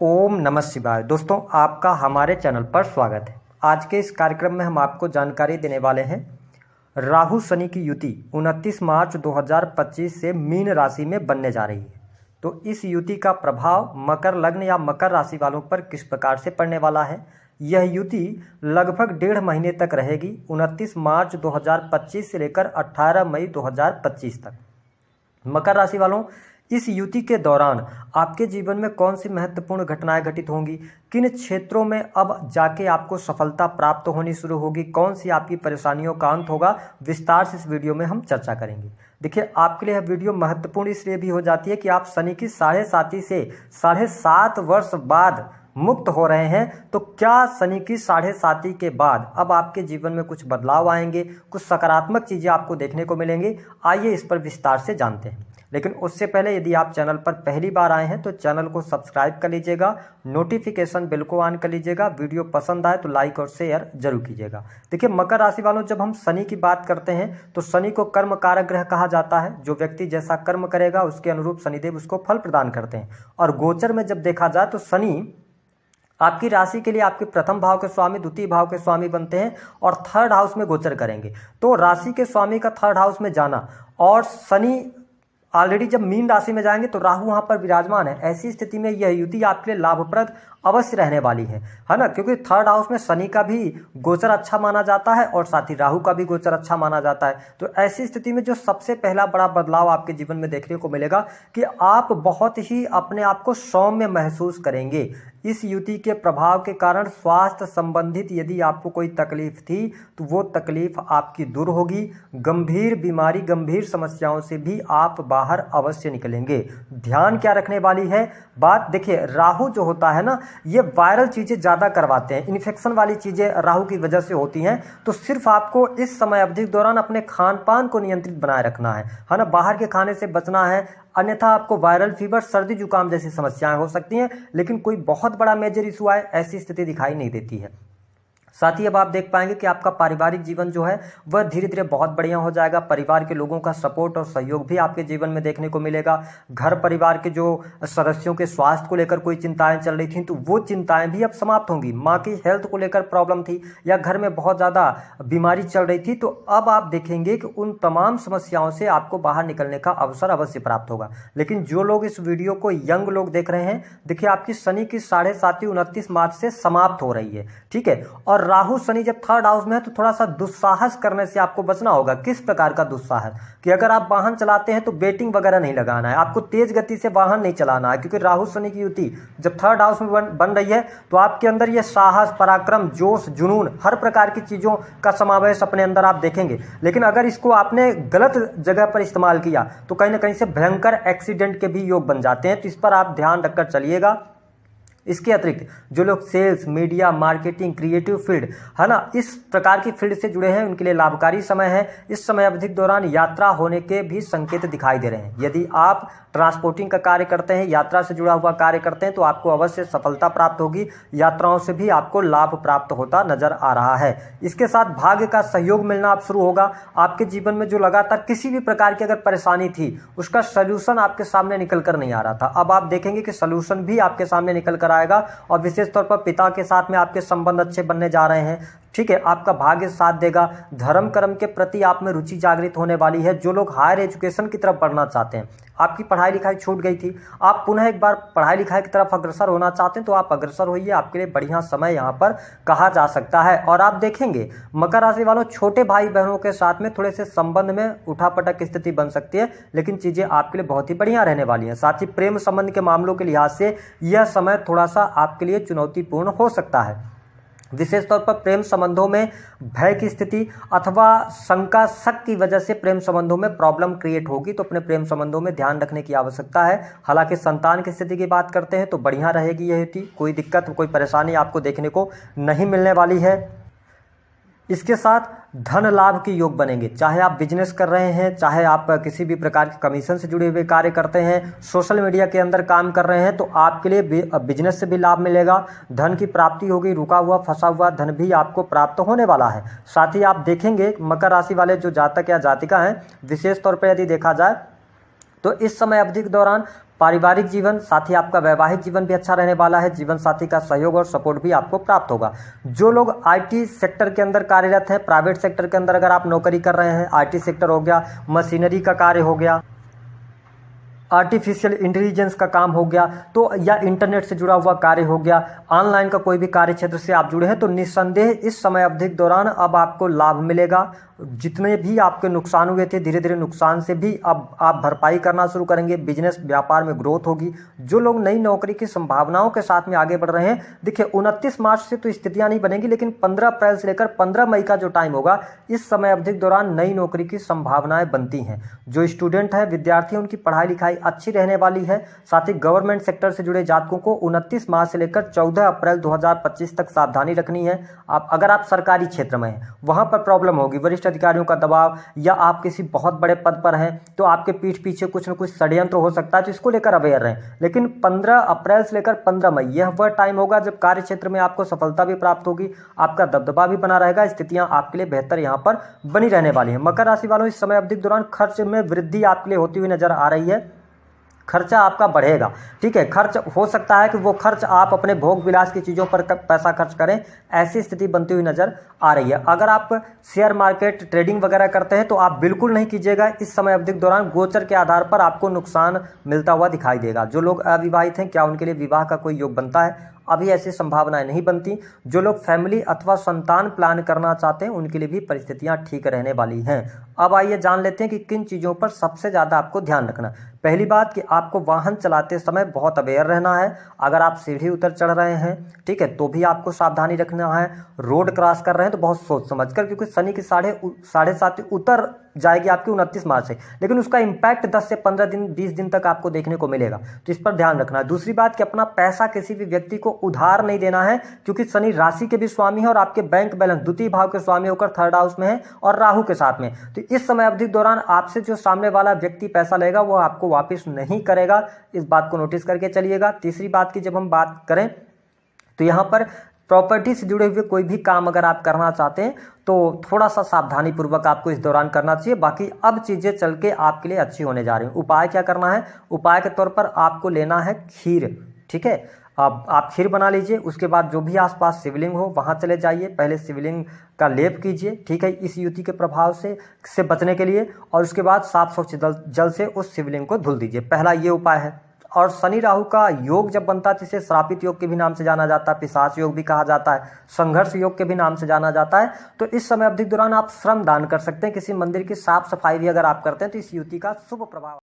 ओम नमः शिवाय। दोस्तों, आपका हमारे चैनल पर स्वागत है। आज के इस कार्यक्रम में हम आपको जानकारी देने वाले हैं राहु शनि की युति 29 मार्च 2025 से मीन राशि में बनने जा रही है। तो इस युति का प्रभाव मकर लग्न या मकर राशि वालों पर किस प्रकार से पड़ने वाला है। यह युति लगभग 1.5 महीने तक रहेगी, 29 मार्च 2025 से लेकर 18 मई 2025 तक। मकर राशि वालों, इस युति के दौरान आपके जीवन में कौन सी महत्वपूर्ण घटनाएं घटित होंगी, किन क्षेत्रों में अब जाके आपको सफलता प्राप्त होनी शुरू होगी, कौन सी आपकी परेशानियों का अंत होगा, विस्तार से इस वीडियो में हम चर्चा करेंगे। देखिए, आपके लिए यह वीडियो महत्वपूर्ण इसलिए भी हो जाती है कि आप शनि की 7.5 से 7.5 वर्ष बाद मुक्त हो रहे हैं। तो क्या शनि की 7.5 के बाद अब आपके जीवन में कुछ बदलाव आएंगे, कुछ सकारात्मक चीज़ें आपको देखने को मिलेंगी। आइए इस पर विस्तार से जानते हैं। लेकिन उससे पहले यदि आप चैनल पर पहली बार आए हैं तो चैनल को सब्सक्राइब कर लीजिएगा, नोटिफिकेशन बेल को ऑन कर लीजिएगा, वीडियो पसंद आए तो लाइक और शेयर जरूर कीजिएगा। देखिए, मकर राशि वालों, जब हम शनि की बात करते हैं तो शनि को कर्म कारक ग्रह कहा जाता है। जो व्यक्ति जैसा कर्म करेगा उसके अनुरूप शनिदेव उसको फल प्रदान करते हैं। और गोचर में जब देखा जाए तो शनि आपकी राशि के लिए आपके प्रथम भाव के स्वामी, द्वितीय भाव के स्वामी बनते हैं और थर्ड हाउस में गोचर करेंगे। तो राशि के स्वामी का थर्ड हाउस में जाना और शनि ऑलरेडी जब मीन राशि में जाएंगे तो राहु वहां पर विराजमान है। ऐसी स्थिति में यह युति आपके लिए लाभप्रद अवश्य रहने वाली है ना, क्योंकि थर्ड हाउस में शनि का भी गोचर अच्छा माना जाता है और साथ ही राहु का भी गोचर अच्छा माना जाता है। तो ऐसी स्थिति में जो सबसे पहला बड़ा बदलाव आपके जीवन में देखने को मिलेगा कि आप बहुत ही अपने आप को सौम्य महसूस करेंगे। इस युति के प्रभाव के कारण स्वास्थ्य संबंधित यदि आपको कोई तकलीफ थी तो वो तकलीफ आपकी दूर होगी। गंभीर बीमारी, गंभीर समस्याओं से भी आप बाहर अवश्य निकलेंगे। ध्यान क्या रखने वाली है बात, देखिए, राहु जो होता है ना, ये वायरल चीजें ज्यादा करवाते हैं, इन्फेक्शन वाली चीजें राहु की वजह से होती हैं। तो सिर्फ आपको इस समय अवधि के दौरान अपने खान पान को नियंत्रित बनाए रखना है ना, बाहर के खाने से बचना है। अन्यथा आपको वायरल फीवर, सर्दी जुकाम जैसी समस्याएं हो सकती हैं, लेकिन कोई बहुत बड़ा मेजर इशू आए ऐसी स्थिति दिखाई नहीं देती है। साथ ही अब आप देख पाएंगे कि आपका पारिवारिक जीवन जो है वह धीरे धीरे बहुत बढ़िया हो जाएगा। परिवार के लोगों का सपोर्ट और सहयोग भी आपके जीवन में देखने को मिलेगा। घर परिवार के जो सदस्यों के स्वास्थ्य को लेकर कोई चिंताएं चल रही थी तो वो चिंताएं भी अब समाप्त होंगी। माँ की हेल्थ को लेकर प्रॉब्लम थी या घर में बहुत ज़्यादा बीमारी चल रही थी तो अब आप देखेंगे कि उन तमाम समस्याओं से आपको बाहर निकलने का अवसर अवश्य प्राप्त होगा। लेकिन जो लोग इस वीडियो को यंग लोग देख रहे हैं, देखिए, आपकी शनि की 7.5 29 मार्च से समाप्त हो रही है, ठीक है। और राहु शनि जब थर्ड हाउस में है तो थोड़ा सा दुस्साहस करने से आपको बचना होगा। किस प्रकार का दुस्साहस, कि अगर आप वाहन चलाते हैं तो बेटिंग वगैरह नहीं लगाना है, आपको तेज गति से वाहन नहीं चलाना है, क्योंकि राहु शनि की युति जब थर्ड हाउस में बन रही है तो आपके अंदर ये साहस, पराक्रम, जोश, जुनून, हर प्रकार की चीजों का समावेश अपने अंदर आप देखेंगे। लेकिन अगर इसको आपने गलत जगह पर इस्तेमाल किया तो कहीं ना कहीं से भयंकर एक्सीडेंट के भी योग बन जाते हैं। तो इस पर आप ध्यान रखकर चलिएगा। इसके अतिरिक्त जो लोग sales, media, marketing, creative field है ना, इस प्रकार की फील्ड से जुड़े हैं, उनके लिए लाभकारी समय है। इस समय अवधि के दौरान यात्रा होने के भी संकेत दिखाई दे रहे हैं। यदि आप ट्रांसपोर्टिंग का कार्य करते हैं, यात्रा से जुड़ा हुआ कार्य करते हैं तो आपको अवश्य सफलता प्राप्त होगी। यात्राओं से भी आपको लाभ प्राप्त होता नजर आ रहा है। इसके साथ भाग्य का सहयोग मिलना अब शुरू होगा। आपके जीवन में जो लगातार किसी भी प्रकार की अगर परेशानी थी उसका सलूशन आपके सामने निकल कर नहीं आ रहा था, अब आप देखेंगे कि सलूशन भी आपके सामने निकल कर आएगा। और विशेष तौर पर पिता के साथ में आपके संबंध अच्छे बनने जा रहे हैं, ठीक है। आपका भाग्य साथ देगा। धर्म कर्म के प्रति आप में रुचि जागृत होने वाली है। जो लोग हायर एजुकेशन की तरफ बढ़ना चाहते हैं, आपकी पढ़ाई लिखाई छूट गई थी, आप पुनः एक बार पढ़ाई लिखाई की तरफ अग्रसर होना चाहते हैं तो आप अग्रसर होइए। आपके लिए बढ़िया समय यहाँ पर कहा जा सकता है। और आप देखेंगे मकर राशि वालों, छोटे भाई बहनों के साथ में थोड़े से संबंध में उठापटक की स्थिति बन सकती है, लेकिन चीजें आपके लिए बहुत ही बढ़िया रहने वाली हैं। साथ ही प्रेम संबंध के मामलों के लिहाज से यह समय थोड़ा सा आपके लिए चुनौतीपूर्ण हो सकता है। विशेष तौर पर प्रेम संबंधों में भय की स्थिति अथवा शंका, शक की वजह से प्रेम संबंधों में प्रॉब्लम क्रिएट होगी, तो अपने प्रेम संबंधों में ध्यान रखने की आवश्यकता है। हालांकि संतान की स्थिति की बात करते हैं तो बढ़िया रहेगी यह युति, कोई दिक्कत, कोई परेशानी आपको देखने को नहीं मिलने वाली है। इसके साथ धन लाभ के योग बनेंगे। चाहे आप बिजनेस कर रहे हैं, चाहे आप किसी भी प्रकार के कमीशन से जुड़े हुए कार्य करते हैं, सोशल मीडिया के अंदर काम कर रहे हैं, तो आपके लिए बिजनेस से भी लाभ मिलेगा। धन की प्राप्ति होगी, रुका हुआ फंसा हुआ धन भी आपको प्राप्त होने वाला है। साथ ही आप देखेंगे मकर राशि वाले जो जातक या जातिका हैं, विशेष तौर पर यदि देखा जाए तो इस समय अवधि के दौरान पारिवारिक जीवन, साथ ही आपका वैवाहिक जीवन भी अच्छा रहने वाला है। जीवन साथी का सहयोग और सपोर्ट भी आपको प्राप्त होगा। जो लोग आईटी सेक्टर के अंदर कार्यरत हैं, प्राइवेट सेक्टर के अंदर अगर आप नौकरी कर रहे हैं, आईटी सेक्टर हो गया, मशीनरी का कार्य हो गया, आर्टिफिशियल इंटेलिजेंस का काम हो गया, तो या इंटरनेट से जुड़ा हुआ कार्य हो गया, ऑनलाइन का कोई भी कार्य क्षेत्र से आप जुड़े हैं, तो निस्संदेह इस समय अवधि के दौरान अब आपको लाभ मिलेगा। जितने भी आपके नुकसान हुए थे, धीरे धीरे नुकसान से भी अब आप भरपाई करना शुरू करेंगे। बिजनेस व्यापार में ग्रोथ होगी। जो लोग नई नौकरी की संभावनाओं के साथ में आगे बढ़ रहे हैं, देखिए 29 मार्च से तो स्थितियां नहीं बनेंगी, लेकिन 15 अप्रैल से लेकर 15 मई का जो टाइम होगा, इस समय अवधि के दौरान नई नौकरी की संभावनाएं बनती हैं। जो स्टूडेंट है, विद्यार्थी, उनकी पढ़ाई लिखाई अच्छी रहने वाली है। साथ ही गवर्नमेंट सेक्टर से जुड़े जातकों को 29 मार्च से लेकर 14 अप्रैल 2025 तक सावधानी रखनी है। अगर आप सरकारी क्षेत्र में हैं, वहां पर प्रॉब्लम होगी, वरिष्ठ अधिकारियों का दबाव, या आप किसी बहुत बड़े पद पर हैं तो आपके पीठ पीछे कुछ न कुछ षड्यंत्र हो सकता है, तो इसको लेकर अवेयर रहें। लेकिन 15 अप्रैल से लेकर 15 मई यह वह टाइम होगा जब कार्य क्षेत्र में आपको सफलता भी प्राप्त होगी, आपका दबदबा भी बना रहेगा, स्थितियां आपके लिए बेहतर यहां पर बनी रहने वाली है। मकर राशि वालों, इस समय अवधि के दौरान खर्च में वृद्धि आपके लिए होती हुई नजर आ रही है। खर्चा आपका बढ़ेगा, ठीक है। खर्च हो सकता है कि वो खर्च आप अपने भोग विलास की चीज़ों पर पैसा खर्च करें, ऐसी स्थिति बनती हुई नजर आ रही है। अगर आप शेयर मार्केट ट्रेडिंग वगैरह करते हैं तो आप बिल्कुल नहीं कीजिएगा। इस समय अवधि के दौरान गोचर के आधार पर आपको नुकसान मिलता हुआ दिखाई देगा। जो लोग अविवाहित हैं, क्या उनके लिए विवाह का कोई योग बनता है? अभी ऐसी संभावनाएं नहीं बनती। जो लोग फैमिली अथवा संतान प्लान करना चाहते हैं, उनके लिए भी परिस्थितियां ठीक रहने वाली हैं। अब आइए जान लेते हैं कि किन चीज़ों पर सबसे ज़्यादा आपको ध्यान रखना। पहली बात कि आपको वाहन चलाते समय बहुत अवेयर रहना है। अगर आप सीढ़ी उतर चढ़ रहे हैं, ठीक है, तो भी आपको सावधानी रखना है। रोड क्रॉस कर रहे हैं तो बहुत सोच समझ कर, क्योंकि शनि की 7.5 उतर जाएगी आपकी 29 मार्च से, लेकिन उसका इम्पैक्ट 10 से 15 दिन 20 दिन तक आपको देखने को मिलेगा, तो इस पर ध्यान रखना है। दूसरी बात कि अपना पैसा किसी भी व्यक्ति को उधार नहीं देना है, क्योंकि शनि राशि के भी स्वामी है और आपके बैंक बैलेंस द्वितीय भाव के स्वामी होकर थर्ड हाउस में है और राहु के साथ में। तो इस समय अवधि के दौरान आपसे जो सामने वाला व्यक्ति पैसा लेगा वो आपको वापस नहीं करेगा, इस बात को नोटिस करके चलिएगा। तीसरी बात की जब हम बात करें तो यहाँ पर प्रॉपर्टी से जुड़े हुए कोई भी काम अगर आप करना चाहते हैं तो थोड़ा सा सावधानी पूर्वक आपको इस दौरान करना चाहिए। बाकी अब चीज़ें चल के आपके लिए अच्छी होने जा रही हैं। उपाय क्या करना है? उपाय के तौर पर आपको लेना है खीर, ठीक है। अब आप खीर बना लीजिए, उसके बाद जो भी आसपास शिवलिंग हो वहाँ चले जाइए, पहले शिवलिंग का लेप कीजिए, ठीक है, इस युति के प्रभाव से बचने के लिए, और उसके बाद साफ स्वच्छ जल से उस शिवलिंग को धुल दीजिए। पहला ये उपाय है। और शनि राहु का योग जब बनता है, जिसे श्रापित योग के भी नाम से जाना जाता है, पिशाच योग भी कहा जाता है, संघर्ष योग के भी नाम से जाना जाता है, तो इस समय अवधि के दौरान आप श्रम दान कर सकते हैं। किसी मंदिर की साफ सफाई भी अगर आप करते हैं तो इस युति का शुभ प्रभाव